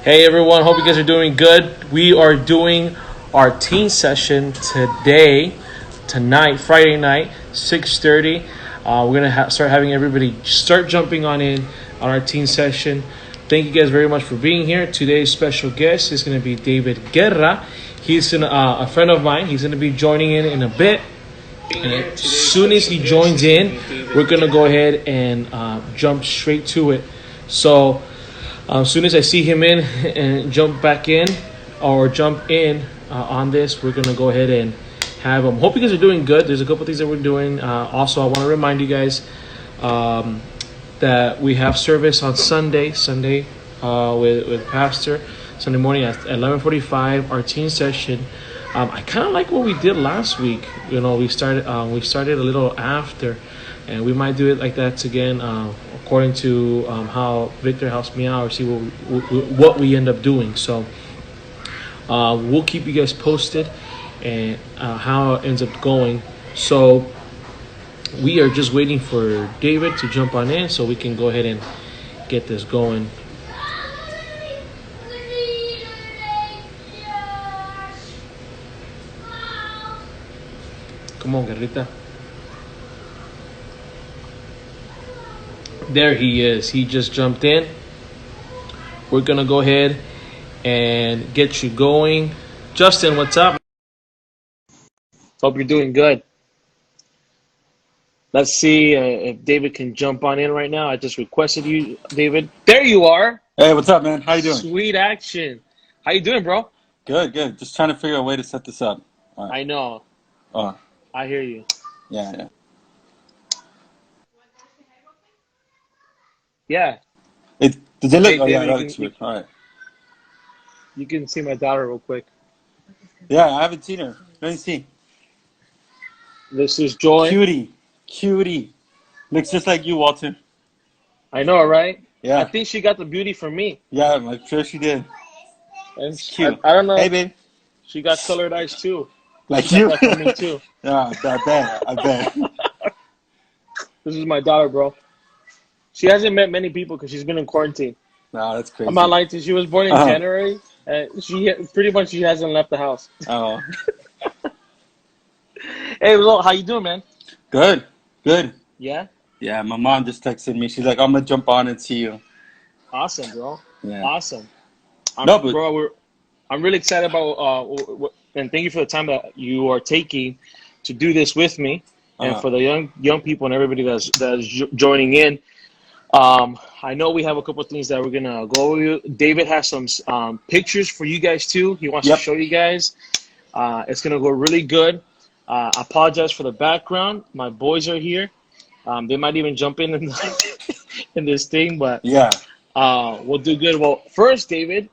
Hey everyone, hope you guys are doing good. We are doing our teen session tonight, Friday night, 6:30. We're gonna start having everybody start jumping on our teen session. Thank you guys very much for being here. Today's special guest is gonna be David Guerra. He's a friend of mine. He's gonna be joining in a bit. And as soon as he joins in, we're gonna go ahead and jump straight to it. So. As soon as I see him in and jump back in or jump in on this, we're gonna go ahead and have him. Hope you guys are doing good. There's a couple things that we're doing. Also, I want to remind you guys that we have service on Sunday with Pastor Sunday morning at 11:45. Our teen session. I kind of like what we did last week. You know, we started a little after, and we might do it like that again. According to how Victor helps me out, or see what we end up doing. So we'll keep you guys posted and how it ends up going. So we are just waiting for David to jump on in so we can go ahead and get this going. Come on, Guerrita. There he is. He just jumped in. We're going to go ahead and get you going. Justin, what's up? Hope you're doing good. Let's see if David can jump on in right now. I just requested you, David. There you are. Hey, what's up, man? How you doing? Sweet action. How you doing, bro? Good, good. Just trying to figure out a way to set this up. All right. I know. Oh, I hear you. yeah. Yeah. Does it look? Hey, Oh, yeah, David, that looks good. All right. you can see my daughter real quick. Yeah, I haven't seen her. Let me see. This is Joy. Cutie. Looks just like you, Walter. I know, right? I Yeah, think she got the beauty from me. yeah. I'm sure she did. And It's cute. I don't know. Hey, babe. She got colored eyes too. She Like got you? that from me too. Yeah, I bet. This is my daughter, bro. She hasn't met many people because she's been in quarantine. No, that's I'm not crazy. lying to you. She was born in Uh-huh. January, and she hasn't left the house. Oh, Hey, Lo, how you doing, man? good, good. Yeah, Yeah, my mom just texted me. She's like, "I'm gonna jump on and see you." awesome, bro. Yeah. Awesome. No, but I'm really excited about and thank you for the time that you are taking to do this with me, and uh, for the young people and everybody that's joining in. I know we have a couple of things that we're gonna go over. David has some pictures for you guys too. He wants to yep. show you guys. It's gonna go really good. I apologize for the background. My boys are here. They might even jump in in this thing, but Yeah. we'll do good. Well, first, David,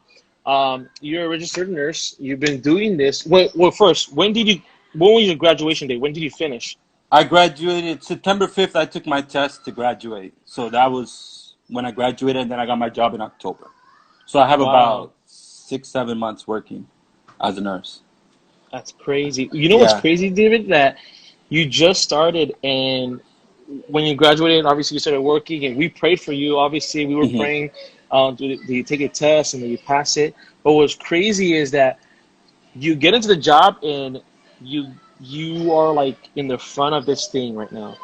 you're a registered nurse. You've been doing this. Well, first, when was your graduation day? When did you finish? I graduated September 5th. I took my test to graduate. So that was when I graduated, and then I got my job in October. So I have Wow, about 6, 7 months working as a nurse. that's crazy. You know what's Yeah. crazy, David? That you just started, and when you graduated, obviously you started working, and we prayed for you. Obviously, we were hmm praying. Do you take a test and then you pass it? But what's crazy is that you get into the job and you are like in the front of this thing right now.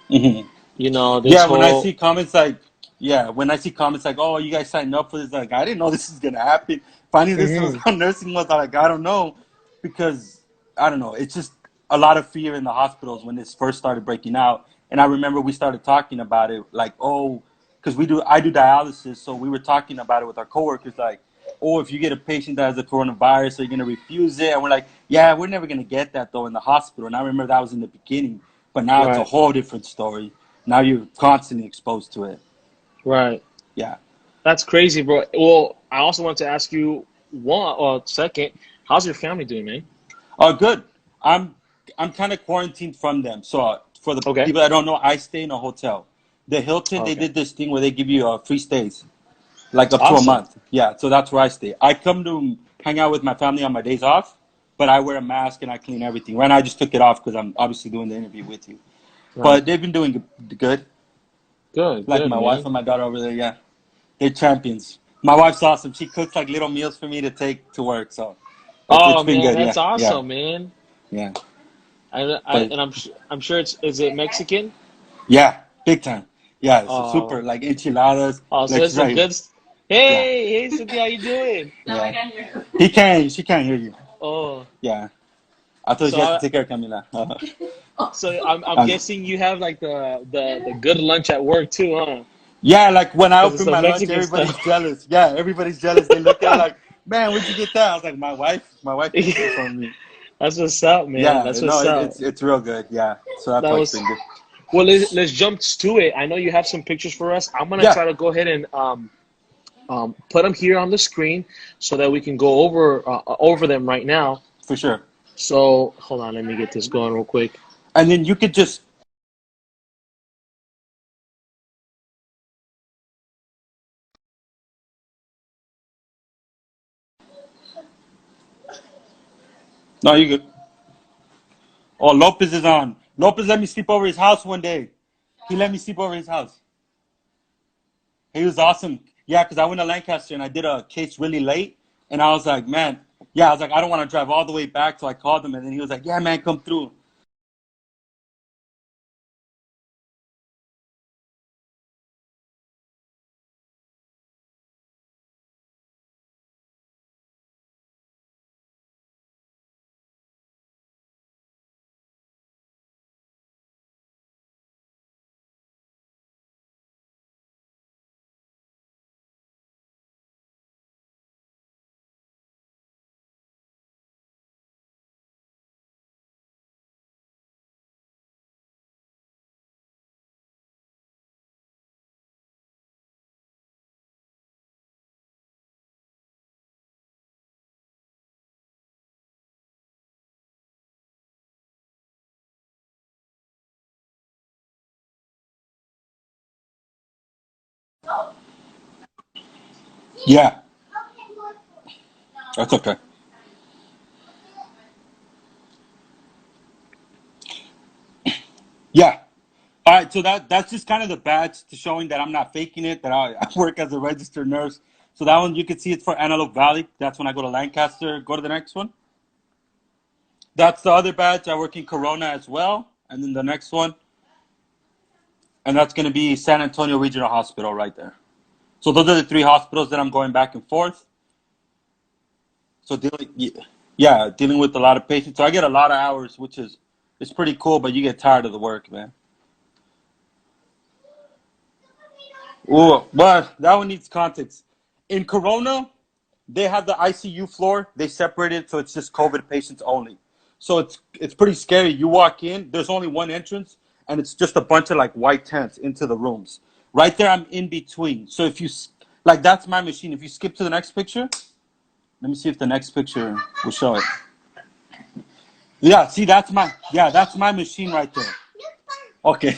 hmm You know, this Yeah, when I see whole comments like, yeah, when I see comments like, oh, you guys signed up for this, like, I didn't know this was gonna happen. Finding this was Mhm. how nursing was, I'm like, I don't know, because I don't know. It's just a lot of fear in the hospitals when this first started breaking out. And I remember we started talking about it, like, oh, because I do dialysis, so we were talking about it with our coworkers, like, oh, if you get a patient that has the coronavirus, are you gonna refuse it? And we're like, yeah, we're never gonna get that though in the hospital. And I remember that was in the beginning, but now it's a Right, whole different story. Now you're constantly exposed to it. right. Yeah. That's crazy, bro. Well, I also want to ask you one or second, how's your family doing, man? Good. I'm I'm kind of quarantined from them. So for the Okay. people that don't know, I stay in a hotel. The Hilton, they Okay. did this thing where they give you free stays, like up to a Awesome. month. Yeah, so that's where I stay. I come to hang out with my family on my days off, but I wear a mask and I clean everything. Right now, I just took it off because I'm obviously doing the interview with you. Right. But they've been doing good. Good, Like good, my wife man. and my daughter over there, yeah, they're champions. My wife's awesome. She cooks like little meals for me to take to work. So it's Oh been man, good. that's Yeah, yeah, awesome, man. yeah. I But and I'm sure it's is it Mexican? yeah, big time. Yeah, it's super Oh, like enchiladas. so Like it's she's a right here. good. Yeah, Hey, Cynthia, how you doing? yeah. He can't. She can't hear you. Oh, Yeah. I thought so you had to take care of Camila. I'm Um, guessing you have like the good lunch at work too, huh? yeah, like when I Because it's open the my lunch, Mexican everybody's stuff. jealous. Yeah, everybody's jealous. They look at it like, man, where'd you get that? I was like, my wife makes this for me. That's what's up, man. Yeah, That's no, what's up. it's real good. Yeah, so that's That why it's was been good. well. Let's jump to it. I know you have some pictures for us. I'm gonna Yeah, try to go ahead and put them here on the screen so that we can go over them right now. for sure. So hold on, let me get this going real quick. And then you could just no, you good. Oh, Lopez is on. Lopez let me sleep over his house one day. He let me sleep over his house. He was awesome. Yeah, because I went to Lancaster and I did a case really late, and I was like, man, yeah, I was like, I don't want to drive all the way back, so I called him, and then he was like, yeah, man, come through. Yeah, that's okay. Yeah. All right, so that's just kind of the badge to showing that I'm not faking it, that I work as a registered nurse. So that one you can see it's for Antelope Valley. That's when I go to Lancaster. Go to the next one. That's the other badge. I work in Corona as well. And then the next one, and that's going to be San Antonio Regional Hospital right there. So those are the three hospitals that I'm going back and forth. So yeah, dealing with a lot of patients. So I get a lot of hours, which is it's pretty cool, but you get tired of the work, man. Ooh, but that one needs context. In Corona, they have the ICU floor. They separate it so it's just COVID patients only. So it's pretty scary. You walk in, there's only one entrance, and it's just a bunch of like white tents into the rooms. Right there, I'm in between. So if you like, that's my machine. If you skip to the next picture, let me see if the next picture will show it. Yeah, see, that's my machine right there. Okay,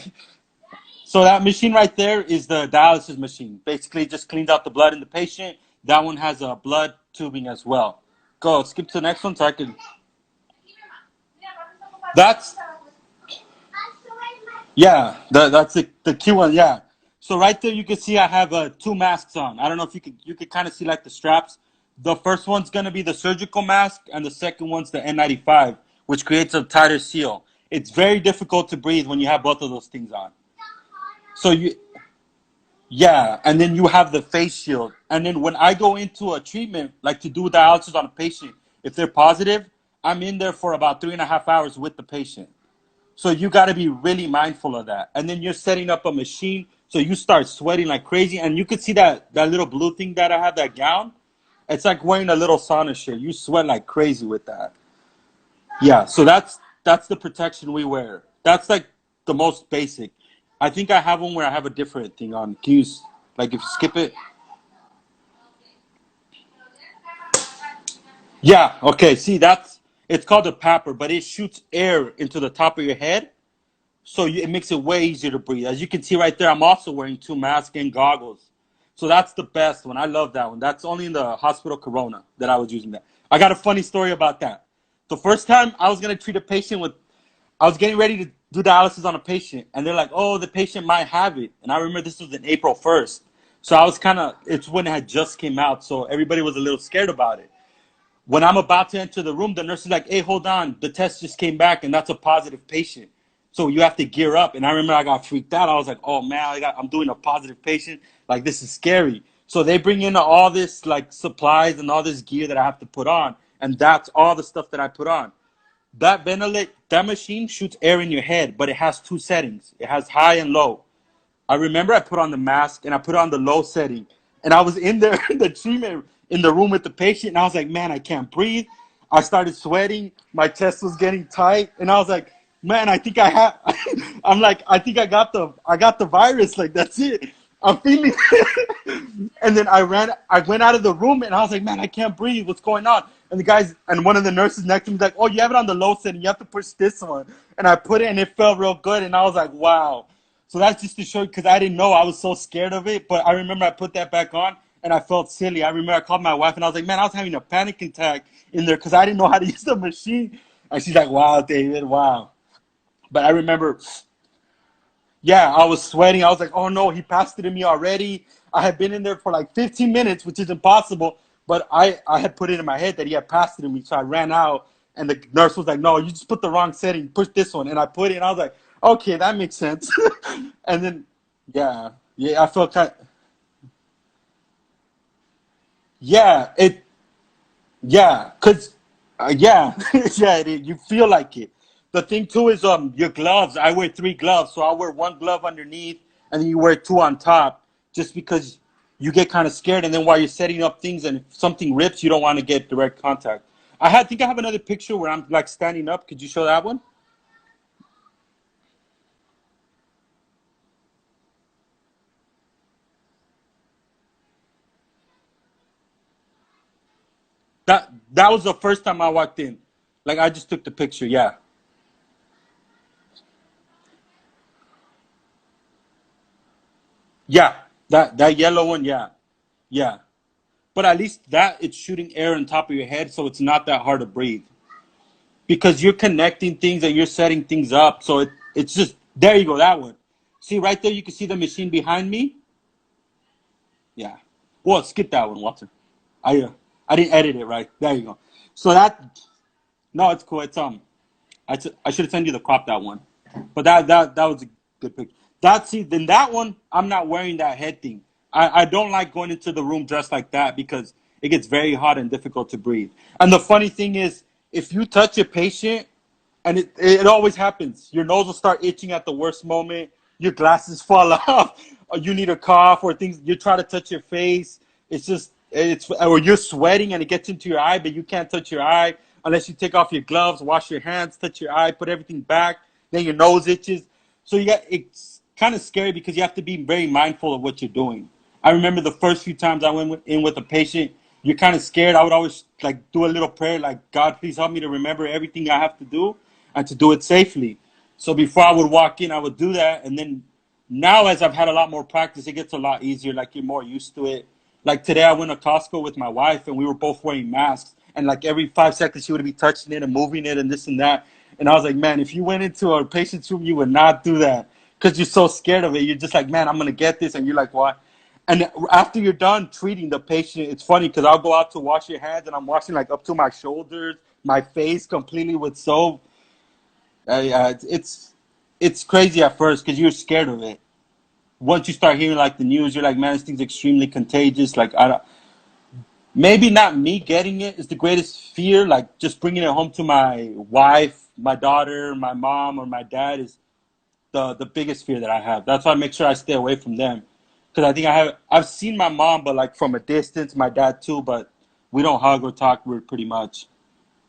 so that machine right there is the dialysis machine. Basically, it just cleans out the blood in the patient. That one has a blood tubing as well. Go skip to the next one so I can. That's yeah. That's the key one. Yeah. So right there, you can see I have two masks on. I don't know if you could kind of see like the straps. The first one's gonna be the surgical mask, and the second one's the N95, which creates a tighter seal. It's very difficult to breathe when you have both of those things on. So yeah, and then you have the face shield. And then when I go into a treatment, like to do dialysis on a patient, if they're positive, I'm in there for about 3.5 hours with the patient. So you got to be really mindful of that. And then you're setting up a machine, so you start sweating like crazy. And you could see that little blue thing that I have, that gown. It's like wearing a little sauna shirt. You sweat like crazy with that. Yeah, so that's the protection we wear. That's like the most basic. I think I have one where I have a different thing on. Can you like if you skip it? Yeah. Okay. See, that's it's called a papper, but it shoots air into the top of your head, so it makes it way easier to breathe. As you can see right there, I'm also wearing two masks and goggles. So that's the best one. I love that one. That's only in the hospital Corona that I was using that. I got a funny story about that. The first time I was gonna treat a patient with I was getting ready to do dialysis on a patient, and they're like, "Oh, the patient might have it." And I remember this was in April 1st. So I was kind of, it's when it had just came out, so everybody was a little scared about it. When I'm about to enter the room, the nurse is like, "Hey, hold on, the test just came back, and that's a positive patient. So you have to gear up." And I remember I got freaked out. I was like, "Oh man, I'm doing a positive patient. Like this is scary." So they bring in all this like supplies and all this gear that I have to put on, and that's all the stuff that I put on. That machine shoots air in your head, but it has two settings. It has high and low. I remember I put on the mask and I put on the low setting, and I was in there in the treatment in the room with the patient, and I was like, man, I can't breathe. I started sweating. My chest was getting tight, and I was like, man, I think I have. I'm like, I think I got the virus. Like that's it. I'm feeling. And then I went out of the room, and I was like, man, I can't breathe. What's going on? And the guys and one of the nurses next to me was like, oh, you have it on the low setting. You have to push this one. And I put it, and it felt real good. And I was like, wow. So that's just to show you, because I didn't know. I was so scared of it. But I remember I put that back on and I felt silly. I remember I called my wife and I was like, man, I was having a panic attack in there because I didn't know how to use the machine. And she's like, wow, David, wow. But I remember, yeah, I was sweating. I was like, oh no, he passed it to me already. I had been in there for like 15 minutes, which is impossible. But I had put it in my head that he had passed it to me. So I ran out and the nurse was like, no, you just put the wrong setting. Push this one. And I put it and I was like, okay, that makes sense. And then, yeah, I felt kind. Yeah, yeah, cause, yeah, yeah, you feel like it. The thing too is your gloves. I wear three gloves, so I wear one glove underneath, and then you wear two on top, just because you get kind of scared, and then while you're setting up things, and if something rips, you don't want to get direct contact. Think I have another picture where I'm like standing up. Could you show that one? That was the first time I walked in. Like I just took the picture. Yeah, yeah. That yellow one. Yeah, yeah. But at least that it's shooting air on top of your head, so it's not that hard to breathe because you're connecting things and you're setting things up. So it's just there you go. That one. See right there, you can see the machine behind me. Yeah. Well, skip that one, Walter. I uh, I didn't edit it right. There you go. So that no, it's cool. I should have sent you the crop that one, but that was a good picture. Then that one I'm not wearing that head thing. I don't like going into the room dressed like that because it gets very hot and difficult to breathe. And the funny thing is, if you touch a patient, and it always happens, your nose will start itching at the worst moment. Your glasses fall off, or you need a cough, or things. You try to touch your face. Or you're sweating and it gets into your eye, but you can't touch your eye unless you take off your gloves, wash your hands, touch your eye, put everything back. Then your nose itches. So it's kind of scary because you have to be very mindful of what you're doing. I remember the first few times I went in with a patient, you're kind of scared. I would always like do a little prayer, like, God, please help me to remember everything I have to do and to do it safely. So before I would walk in, I would do that. And then now, as I've had a lot more practice, it gets a lot easier. Like you're more used to it. Like today, I went to Costco with my wife, and we were both wearing masks. And like every 5 seconds, she would be touching it and moving it and this and that. And I was like, man, if you went into a patient's room, you would not do that because you're so scared of it. You're just like, man, I'm gonna get this, and you're like, what? And after you're done treating the patient, it's funny because I'll go out to wash your hands, and I'm washing like up to my shoulders, my face completely with soap. It's crazy at first because you're scared of it. Once you start hearing like the news, you're like, man, this thing's extremely contagious. Like, I don't, maybe not me getting it is the greatest fear. Like, just bringing it home to my wife, my daughter, my mom, or my dad is the biggest fear that I have. That's why I make sure I stay away from them. Because I think I've seen my mom, but like from a distance, my dad too, but we don't hug or talk pretty much,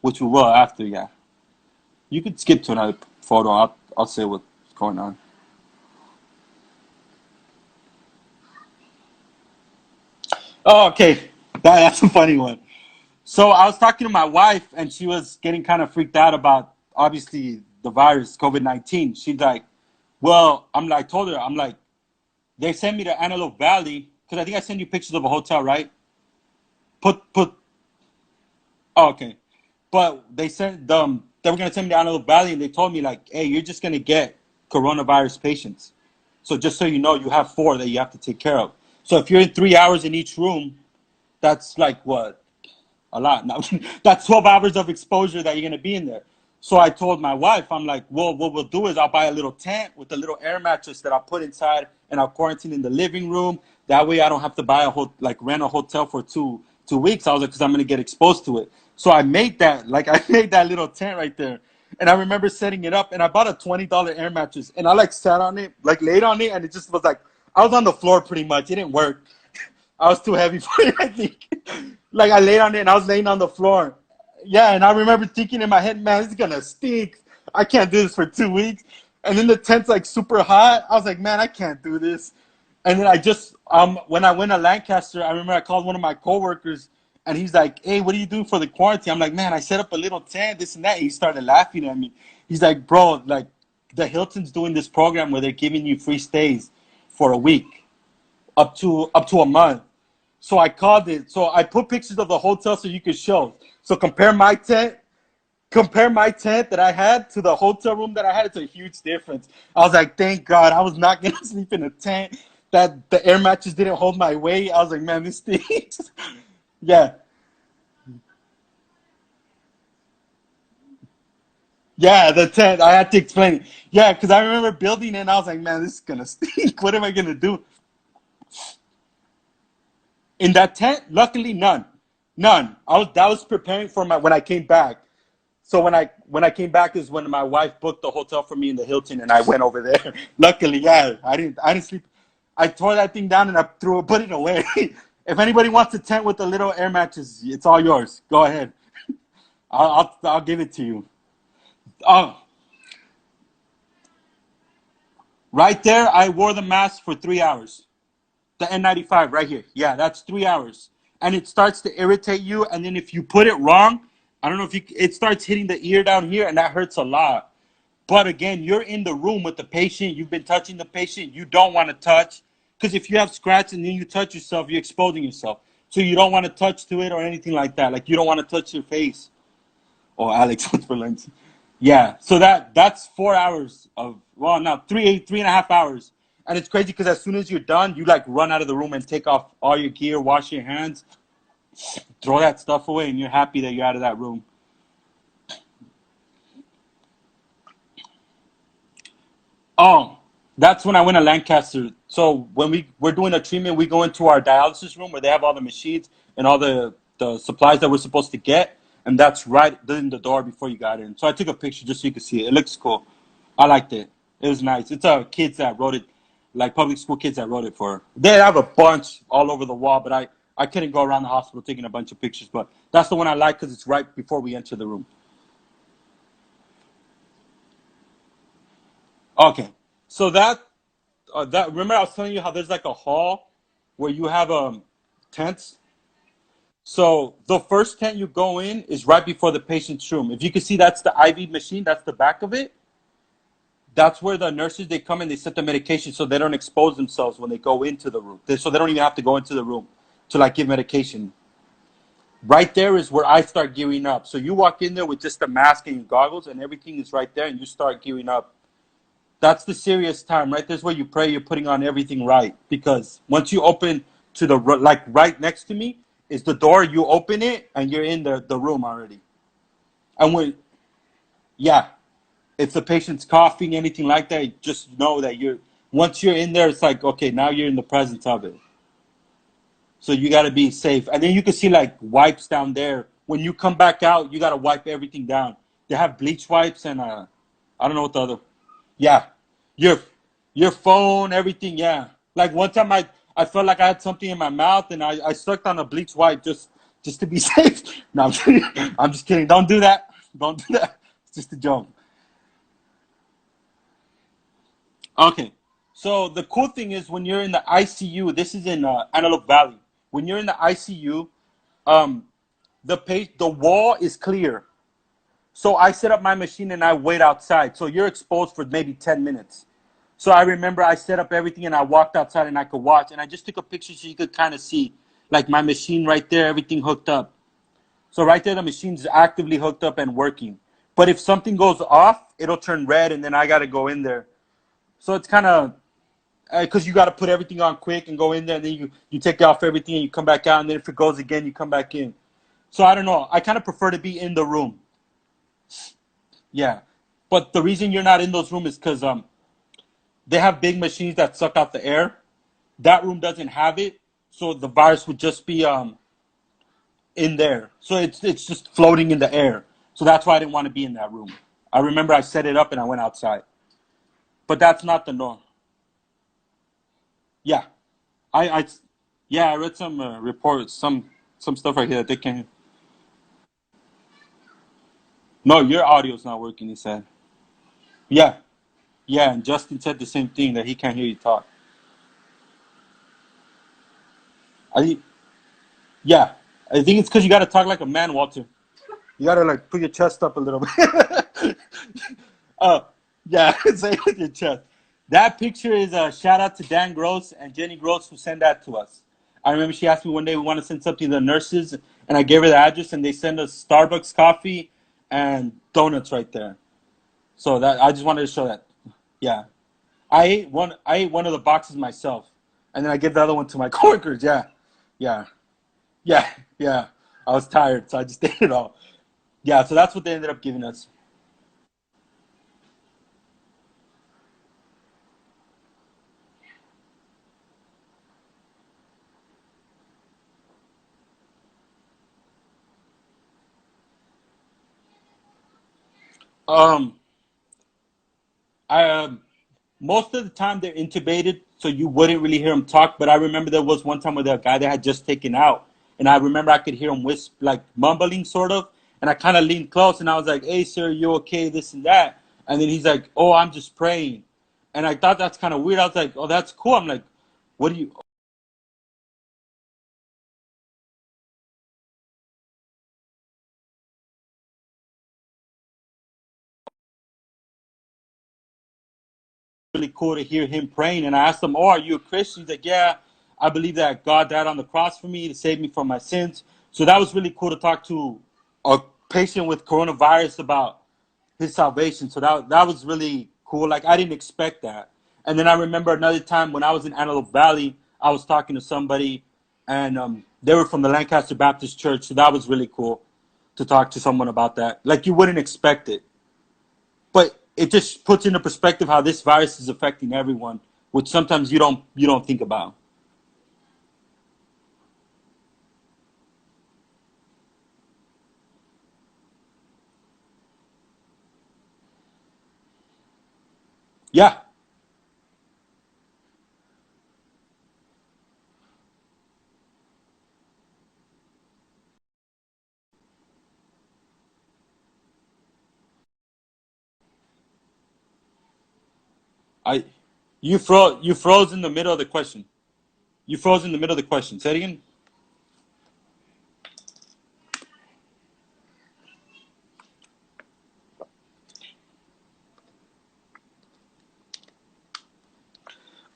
which we will after, yeah. You could skip to another photo. I'll say what's going on. Oh, okay. That's a funny one. So I was talking to my wife, and she was getting kind of freaked out about obviously the virus, COVID-19. She's like, "Well," told her, I'm like, they sent me to Antelope Valley because I think I sent you pictures of a hotel, right? Put. Oh, okay. But they were gonna send me to Antelope Valley, and they told me like, "Hey, you're just gonna get coronavirus patients. So just so you know, you have four that you have to take care of." So if you're in 3 hours in each room, that's like what? A lot. Now, that's 12 hours of exposure that you're going to be in there. So I told my wife, I'm like, well, what we'll do is I'll buy a little tent with a little air mattress that I'll put inside and I'll quarantine in the living room. That way I don't have to buy rent a hotel for two weeks. I was like, because I'm going to get exposed to it. So I made that, I made that little tent right there. And I remember setting it up and I bought a $20 air mattress and I sat on it, laid on it. And it just was I was on the floor pretty much. It didn't work. I was too heavy for it, I think. I laid on it and I was laying on the floor. Yeah, and I remember thinking in my head, man, this is gonna stink. I can't do this for 2 weeks. And then the tent's super hot. I was like, man, I can't do this. And then I just when I went to Lancaster, I remember I called one of my coworkers and he's like, hey, what are you doing for the quarantine? I'm like, man, I set up a little tent, this and that. And he started laughing at me. He's like, bro, the Hilton's doing this program where they're giving you free stays for a week, up to a month. So I called it. So I put pictures of the hotel so you could show. So compare my tent that I had to the hotel room that I had. It's a huge difference. I was like, thank God I was not gonna sleep in a tent. That the air mattress didn't hold my weight. I was like, man, this stinks. Yeah. Yeah, the tent. I had to explain it. Yeah, because I remember building it and I was like, man, this is gonna stink. What am I gonna do? In that tent, luckily none. None. That was preparing for my when I came back. So when I came back is when my wife booked the hotel for me in the Hilton and I went over there. Luckily, yeah, I didn't sleep. I tore that thing down and I put it away. If anybody wants a tent with a little air mattress, it's all yours. Go ahead. I'll give it to you. Oh, right there, I wore the mask for 3 hours. The N95 right here. Yeah, that's 3 hours. And it starts to irritate you. And then if you put it wrong, I don't know if it starts hitting the ear down here and that hurts a lot. But again, you're in the room with the patient. You've been touching the patient. You don't want to touch. Because if you have scratch and then you touch yourself, you're exposing yourself. So you don't want to touch to it or anything like that. You don't want to touch your face. Oh, Alex, what's for lunch? Yeah, so that's 4 hours of no, three and a half hours, and it's crazy because as soon as you're done, you run out of the room and take off all your gear, wash your hands, throw that stuff away, and you're happy that you're out of that room. Oh, that's when I went to Lancaster. So when we're doing a treatment, we go into our dialysis room where they have all the machines and all the supplies that we're supposed to get. And that's right in the door before you got in. So I took a picture just so you could see it. It looks cool. I liked it. It was nice. It's kids that wrote it, public school kids that wrote it for. They have a bunch all over the wall, but I couldn't go around the hospital taking a bunch of pictures. But that's the one I like because it's right before we enter the room. Okay. So that remember I was telling you how there's a hall where you have tents. So the first tent you go in is right before the patient's room. If you can see, that's the IV machine. That's the back of it. That's where the nurses they come and they set the medication so they don't expose themselves when they go into the room. So they don't even have to go into the room to give medication. Right there is where I start gearing up. So you walk in there with just a mask and your goggles and everything is right there and you start gearing up. That's the serious time. Right there's where you pray. You're putting on everything right because once you open to the right next to me is the door. You open it and you're in the room already. And yeah, if the patient's coughing, anything like that, just know that once you're in there, it's okay, now you're in the presence of it. So you got to be safe. And then you can see wipes down there. When you come back out, you got to wipe everything down. They have bleach wipes and I don't know what the other. Yeah, your phone, everything. Yeah, one time I felt like I had something in my mouth and I sucked on a bleach wipe just to be safe. No, I'm kidding. I'm just kidding. Don't do that. Don't do that. It's just a joke. Okay. So the cool thing is when you're in the ICU, this is in Antelope Valley. When you're in the ICU, um, the wall is clear. So I set up my machine and I wait outside. So you're exposed for maybe 10 minutes. So I remember I set up everything and I walked outside and I could watch. And I just took a picture so you could kind of see my machine right there, everything hooked up. So right there, the machine's actively hooked up and working. But if something goes off, it'll turn red and then I got to go in there. So it's kind of because you got to put everything on quick and go in there, and then you take off everything and you come back out, and then if it goes again, you come back in. So I don't know. I kind of prefer to be in the room. Yeah, but the reason you're not in those rooms is because they have big machines that suck out the air. That room doesn't have it, so the virus would just be in there. So it's just floating in the air. So that's why I didn't want to be in that room. I remember I set it up and I went outside. But that's not the norm. Yeah, I yeah, I read some reports, some stuff right here that they can. No, your audio's not working. He said. Yeah, yeah, and Justin said the same thing that he can't hear you talk. I yeah, I think it's because you got to talk like a man, Walter. You got to like put your chest up a little bit. uh, yeah, say it with your chest. That picture is a shout out to Dan Gross and Jenny Gross who sent that to us. I remember she asked me one day we want to send something to the nurses, and I gave her the address, and they sent us Starbucks coffee and donuts right there. So that I just wanted to show that. Yeah, I ate one of the boxes myself, and then I gave the other one to my coworkers. Yeah, yeah, yeah, yeah. I was tired, so I just ate it all. Yeah, so that's what they ended up giving us. Um, I most of the time they're intubated, so you wouldn't really hear them talk. But I remember there was one time with a guy that had just taken out, and I remember I could hear him whisper, like mumbling, sort of. And I kind of leaned close, and I was like, "Hey, sir, you okay? This and that." And then he's like, "Oh, I'm just praying." And I thought that's kind of weird. I was like, "Oh, that's cool." I'm like, "What do you?" Really cool to hear him praying. And I asked him, "Oh, are you a Christian?" He's like, "Yeah, I believe that God died on the cross for me to save me from my sins." So that was really cool to talk to a patient with coronavirus about his salvation. So that was really cool. Like I didn't expect that. And then I remember another time when I was in Antelope Valley, I was talking to somebody, and they were from the Lancaster Baptist Church. So that was really cool to talk to someone about that. Like you wouldn't expect it, but it just puts into perspective how this virus is affecting everyone, which sometimes you don't think about. Yeah, I you froze in the middle of the question. You froze in the middle of the question. Say it again.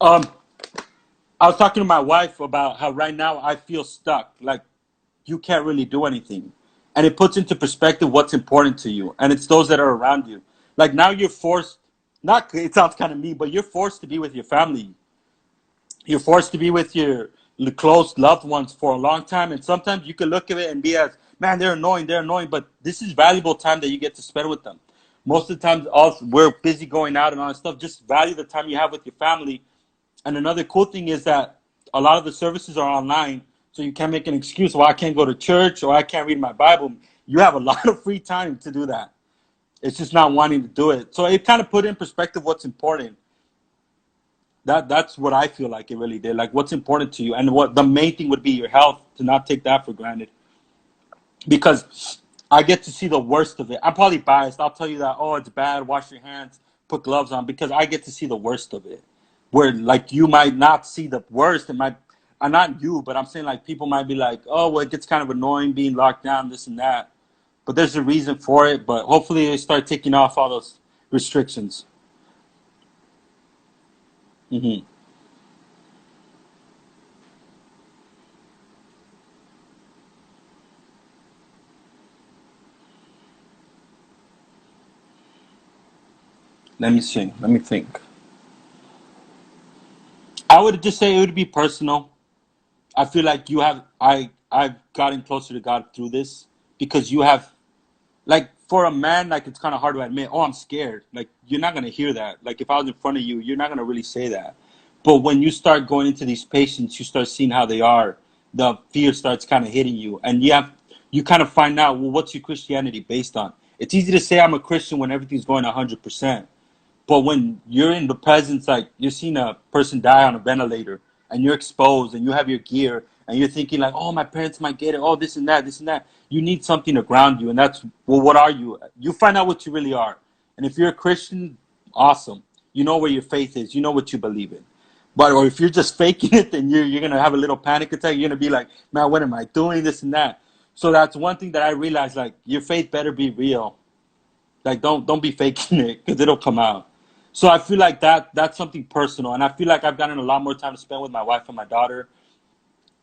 Um, I was talking to my wife about how right now I feel stuck. Like you can't really do anything. And it puts into perspective what's important to you. And it's those that are around you. Like now you're forced, not, it sounds kind of mean, but you're forced to be with your family. You're forced to be with your close loved ones for a long time. And sometimes you can look at it and be as, man, they're annoying. But this is valuable time that you get to spend with them. Most of the time, also, we're busy going out and all that stuff. Just value the time you have with your family. And another cool thing is that a lot of the services are online, so you can't make an excuse, well, I can't go to church or I can't read my Bible. You have a lot of free time to do that. It's just not wanting to do it. So it kind of put in perspective what's important. That's what I feel like it really did. Like what's important to you, and what the main thing would be your health. To not take that for granted, because I get to see the worst of it. I'm probably biased. I'll tell you that. Oh, it's bad. Wash your hands. Put gloves on, because I get to see the worst of it. Where like you might not see the worst. It might, not you, but I'm saying like people might be like, oh, well, it gets kind of annoying being locked down, this and that. But there's a reason for it. But hopefully they start taking off all those restrictions. Hmm. Let me see. Let me think. would just say it would be personal. I feel like I've gotten closer to God through this because you have, like, for a man, like, it's kind of hard to admit, oh, I'm scared. Like, you're not gonna hear that. Like, if I was in front of you, you're not gonna really say that. But when you start going into these patients, you start seeing how they are. The fear starts kind of hitting you, and you kind of find out, well, what's your Christianity based on? It's easy to say I'm a Christian when everything's going 100%. But when you're in the presence, like you're seeing a person die on a ventilator and you're exposed and you have your gear and you're thinking like, oh, my parents might get it. Oh, this and that, this and that. You need something to ground you. And that's, well, what are you? You find out what you really are. And if you're a Christian, awesome. You know where your faith is. You know what you believe in. But, or if you're just faking it, then you're going to have a little panic attack. You're going to be like, man, what am I doing? This and that. So that's one thing that I realized, like, your faith better be real. Like, don't be faking it because it'll come out. So I feel like that's something personal, and I feel like I've gotten a lot more time to spend with my wife and my daughter.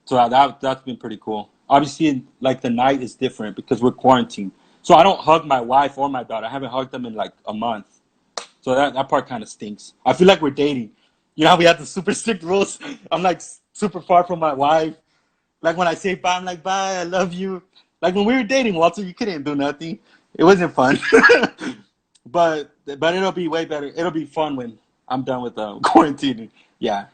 So that's been pretty cool. Obviously, like the night is different because we're quarantined. So I don't hug my wife or my daughter. I haven't hugged them in like a month. So that part kind of stinks. I feel like we're dating. You know how we have the super strict rules? I'm like super far from my wife. Like when I say bye, I'm like, bye, I love you. Like when we were dating, Walter, you couldn't do nothing. It wasn't fun. But it'll be way better. It'll be fun when I'm done with quarantining. Yeah.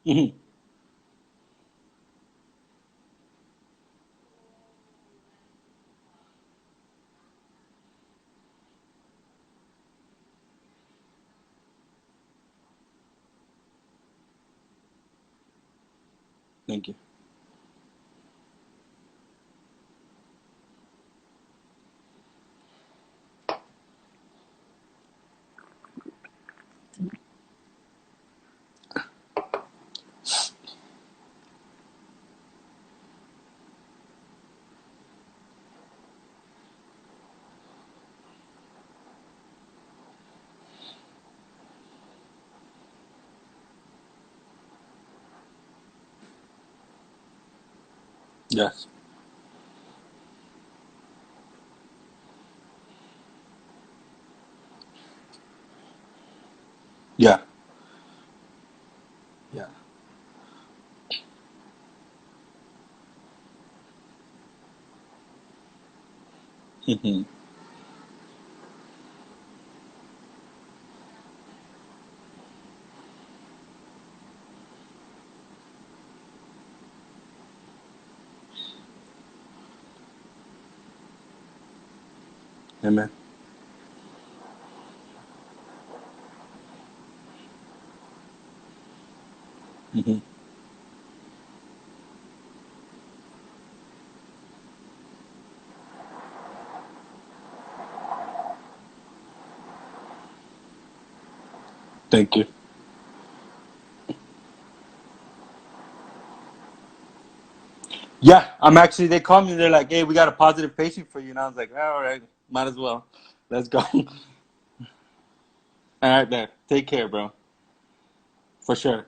Mhm. Thank you. Yes. Yeah. Yeah. Hmm. Amen. Hmm. Thank you. Yeah, I'm actually. They called me. They're like, "Hey, we got a positive patient for you." And I was like, "All right, might as well. Let's go." All right, there. Take care, bro. For sure.